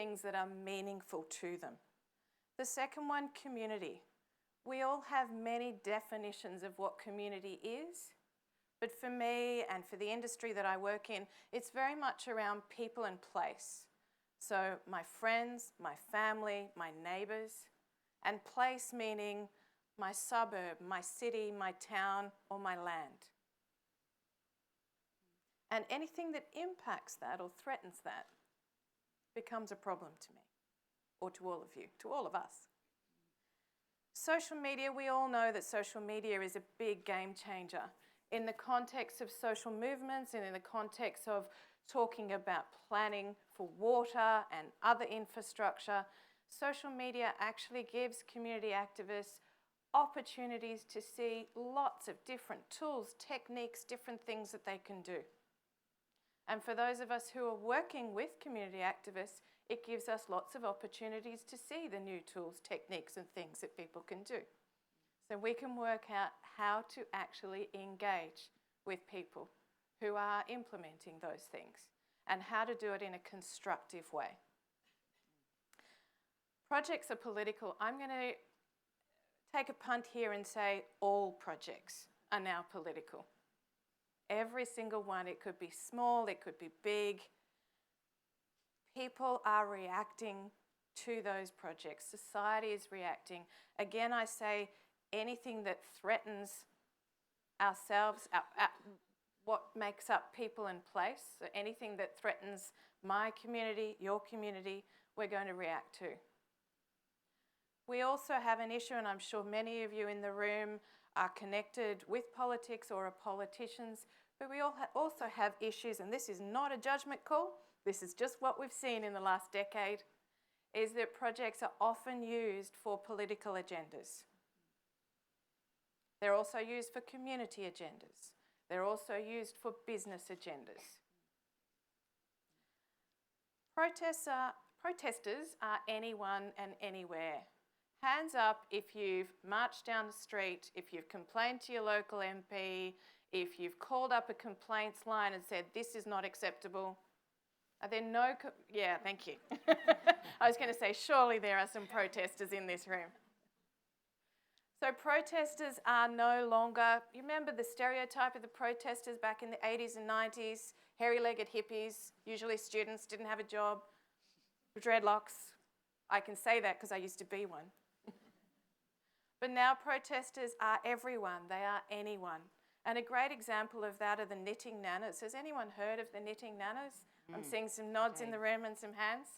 things that are meaningful to them. The second one, community. We all have many definitions of what community is, but for me and for the industry that I work in, it's very much around people and place. So my friends, my family, my neighbours, and place meaning my suburb, my city, my town, or my land. And anything that impacts that or threatens that becomes a problem to me, or to all of you, to all of us. Social media, we all know that social media is a big game changer in the context of social movements and in the context of talking about planning for water and other infrastructure. Social media actually gives community activists opportunities to see lots of different tools, techniques, different things that they can do. And for those of us who are working with community activists, it gives us lots of opportunities to see the new tools, techniques, and things that people can do. So we can work out how to actually engage with people who are implementing those things and how to do it in a constructive way. Projects are political. I'm going to take a punt here and say all projects are now political. Every single one. It could be small, it could be big. People are reacting to those projects. Society is reacting. Again, I say anything that threatens ourselves, what makes up people and place, so anything that threatens my community, your community, we're going to react to. We also have an issue, and I'm sure many of you in the room are connected with politics or are politicians, but we also have issues, and this is not a judgment call, this is just what we've seen in the last decade, is that projects are often used for political agendas. They're also used for community agendas. They're also used for business agendas. Protesters are anyone and anywhere. Hands up if you've marched down the street, if you've complained to your local MP, if you've called up a complaints line and said, this is not acceptable. Are there no... Yeah, thank you. I was going to say, surely there are some protesters in this room. So protesters are no longer... You remember the stereotype of the protesters back in the 80s and 90s? Hairy-legged hippies, usually students, didn't have a job, dreadlocks. I can say that because I used to be one. But now protesters are everyone. They are anyone. And a great example of that are the knitting nanas. Has anyone heard of the knitting nanas? I'm seeing some nods in the room and some hands.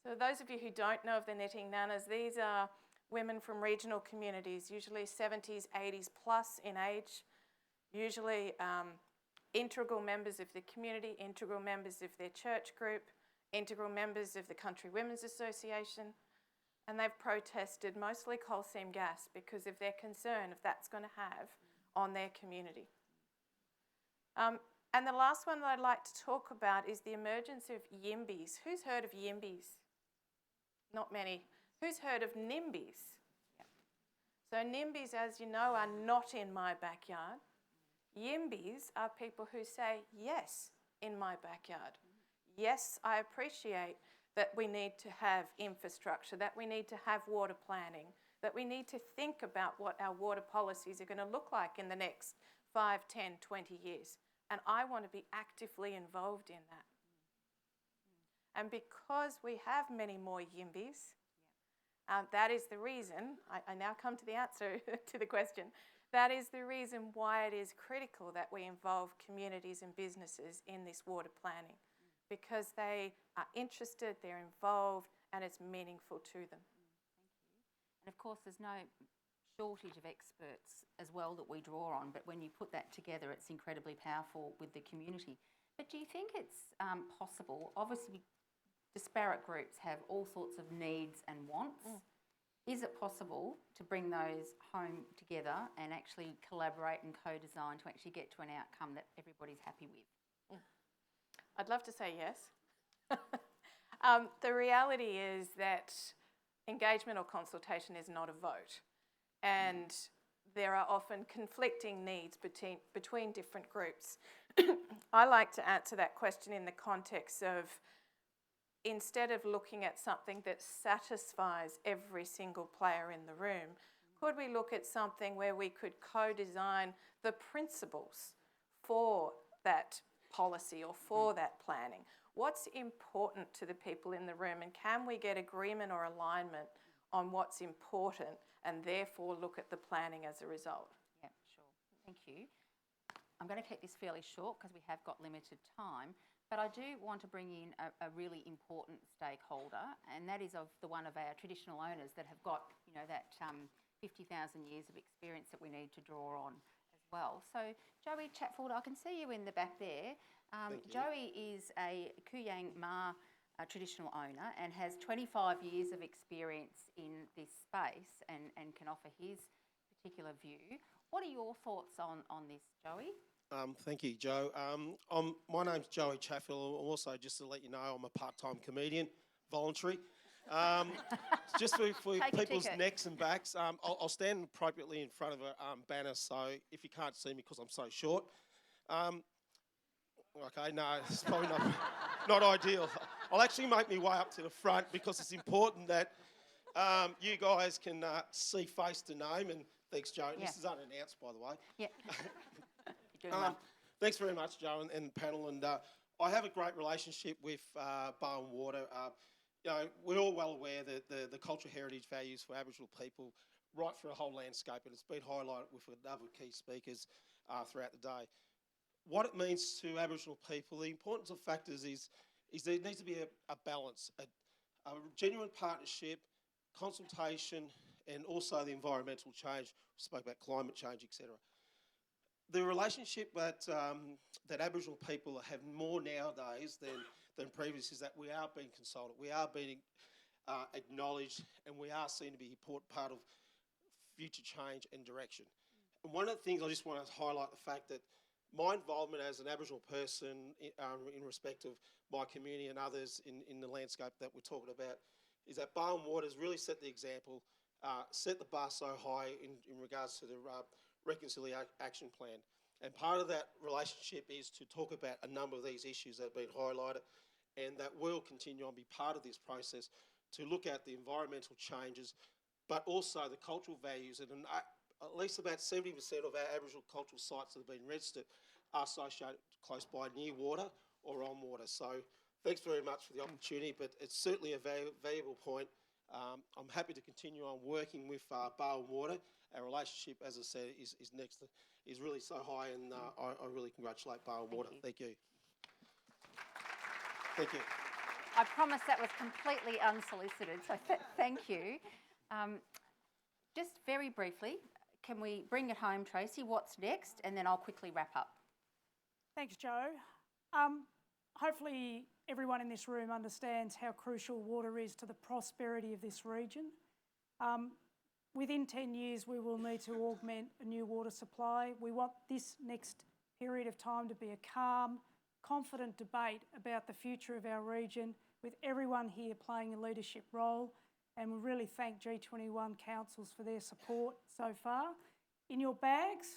So those of you who don't know of the knitting nanas, these are women from regional communities, usually 70s, 80s plus in age, usually integral members of the community, integral members of their church group, integral members of the Country Women's Association, and they've protested mostly coal seam gas because of their concern of that's going to have on their community. And the last one that I'd like to talk about is the emergence of YIMBYs. Who's heard of YIMBYs? Not many. Who's heard of NIMBYs? Yeah. So NIMBYs, as you know, are not in my backyard. YIMBYs are people who say, yes, in my backyard. Yes, I appreciate that we need to have infrastructure, that we need to have water planning, that we need to think about what our water policies are going to look like in the next 5, 10, 20 years. And I want to be actively involved in that. And because we have many more YIMBYs, that is the reason, I now come to the answer to the question, that is the reason why it is critical that we involve communities and businesses in this water planning, because they are interested, they're involved, and it's meaningful to them. And of course, there's no shortage of experts as well that we draw on, but when you put that together, it's incredibly powerful with the community. But do you think it's possible? Obviously, disparate groups have all sorts of needs and wants. Is it possible to bring those home together and actually collaborate and co-design to actually get to an outcome that everybody's happy with? I'd love to say yes. The reality is that engagement or consultation is not a vote. And there are often conflicting needs between different groups. I like to answer that question in the context of instead of looking at something that satisfies every single player in the room, could we look at something where we could co-design the principles for that policy or for that planning? What's important to the people in the room, and can we get agreement or alignment on what's important and therefore look at the planning as a result? Yeah, sure. Thank you. I'm going to keep this fairly short because we have got limited time, but I do want to bring in a really important stakeholder, and that is one of our traditional owners that have got, you know, that 50,000 years of experience that we need to draw on as well. So, Joey Chatfield, I can see you in the back there. Joey is a Kuyang Ma traditional owner and has 25 years of experience in this space and can offer his particular view. What are your thoughts on this, Joey? Thank you, Jo. My name's Joey Chatfield. Also, just to let you know, I'm a part-time comedian, voluntary. Just for people's necks and backs, I'll stand appropriately in front of a banner, so if you can't see me because I'm so short. Okay, no, it's probably not ideal. I'll actually make my way up to the front because it's important that you guys can see face to name. And thanks, Jo. Yeah. This is unannounced, by the way. Yeah. You're doing well. Thanks very much, Jo, and the panel. And I have a great relationship with Barwon Water. You know, we're all well aware that the cultural heritage values for Aboriginal people right through the whole landscape, and it's been highlighted with a number of key speakers throughout the day. What it means to Aboriginal people, the importance of factors is there needs to be a balance, a genuine partnership, consultation, and also the environmental change. We spoke about climate change, etc. The relationship that Aboriginal people have more nowadays than previous is that we are being consulted, we are being acknowledged, and we are seen to be an important part of future change and direction. And one of the things I just want to highlight the fact that my involvement as an Aboriginal person in respect of my community and others in the landscape that we're talking about is that Barwon Water has really set the example, set the bar so high in regards to the Reconciliation Action Plan. And part of that relationship is to talk about a number of these issues that have been highlighted, and that will continue on be part of this process to look at the environmental changes, but also the cultural values. And at least about 70% of our Aboriginal cultural sites that have been registered are associated close by near water or on water. So thanks very much for the opportunity, but it's certainly a valuable point. I'm happy to continue on working with Barwon Water. Our relationship, as I said, is really so high, and I really congratulate Barwon Water. Thank you. Thank you. I promise that was completely unsolicited, so thank you. Just very briefly, can we bring it home, Tracey? What's next? And then I'll quickly wrap up. Thanks, Jo. Hopefully everyone in this room understands how crucial water is to the prosperity of this region. Within 10 years, we will need to augment a new water supply. We want this next period of time to be a calm, confident debate about the future of our region, with everyone here playing a leadership role. And we really thank G21 councils for their support so far. In your bags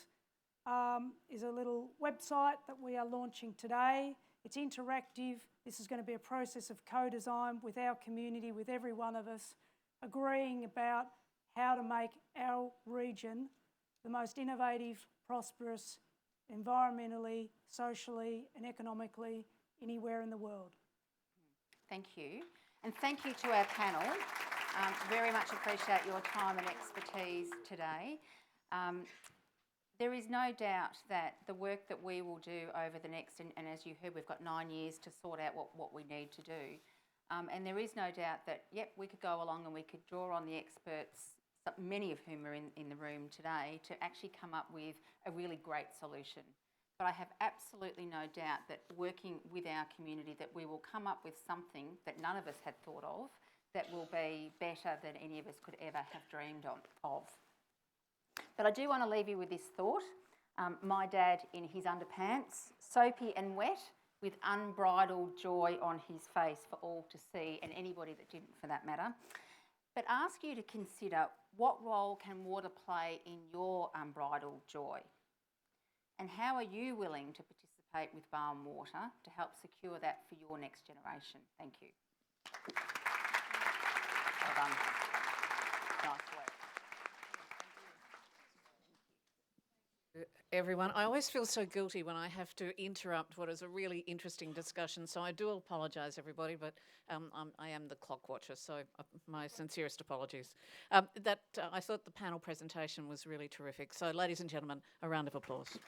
is a little website that we are launching today. It's interactive. This is going to be a process of co-design with our community, with every one of us, agreeing about how to make our region the most innovative, prosperous, environmentally, socially and economically anywhere in the world. Thank you. And thank you to our panel. Very much appreciate your time and expertise today. There is no doubt that the work that we will do over the next, and as you heard, we've got 9 years to sort out what we need to do. And there is no doubt that, yep, we could go along and we could draw on the experts, many of whom are in the room today, to actually come up with a really great solution. But I have absolutely no doubt that working with our community that we will come up with something that none of us had thought of that will be better than any of us could ever have dreamed of. But I do want to leave you with this thought. My dad in his underpants, soapy and wet, with unbridled joy on his face for all to see, and anybody that didn't for that matter. But ask you to consider, what role can water play in your unbridled joy? And how are you willing to participate with Barwon Water to help secure that for your next generation? Thank you. Well done. Nice work. Everyone. I always feel so guilty when I have to interrupt what is a really interesting discussion, so I do apologise, everybody, but I am the clock watcher, so my sincerest apologies. I thought the panel presentation was really terrific. So, ladies and gentlemen, a round of applause.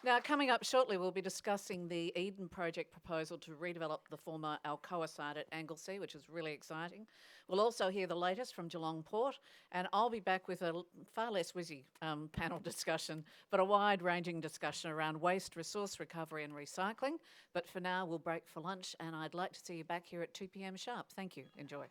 Now, coming up shortly, we'll be discussing the Eden project proposal to redevelop the former Alcoa site at Anglesea, which is really exciting. We'll also hear the latest from Geelong Port, and I'll be back with a far less whizzy panel discussion, but a wide-ranging discussion around waste, resource recovery and recycling. But for now, we'll break for lunch, and I'd like to see you back here at 2 p.m. sharp. Thank you. Enjoy.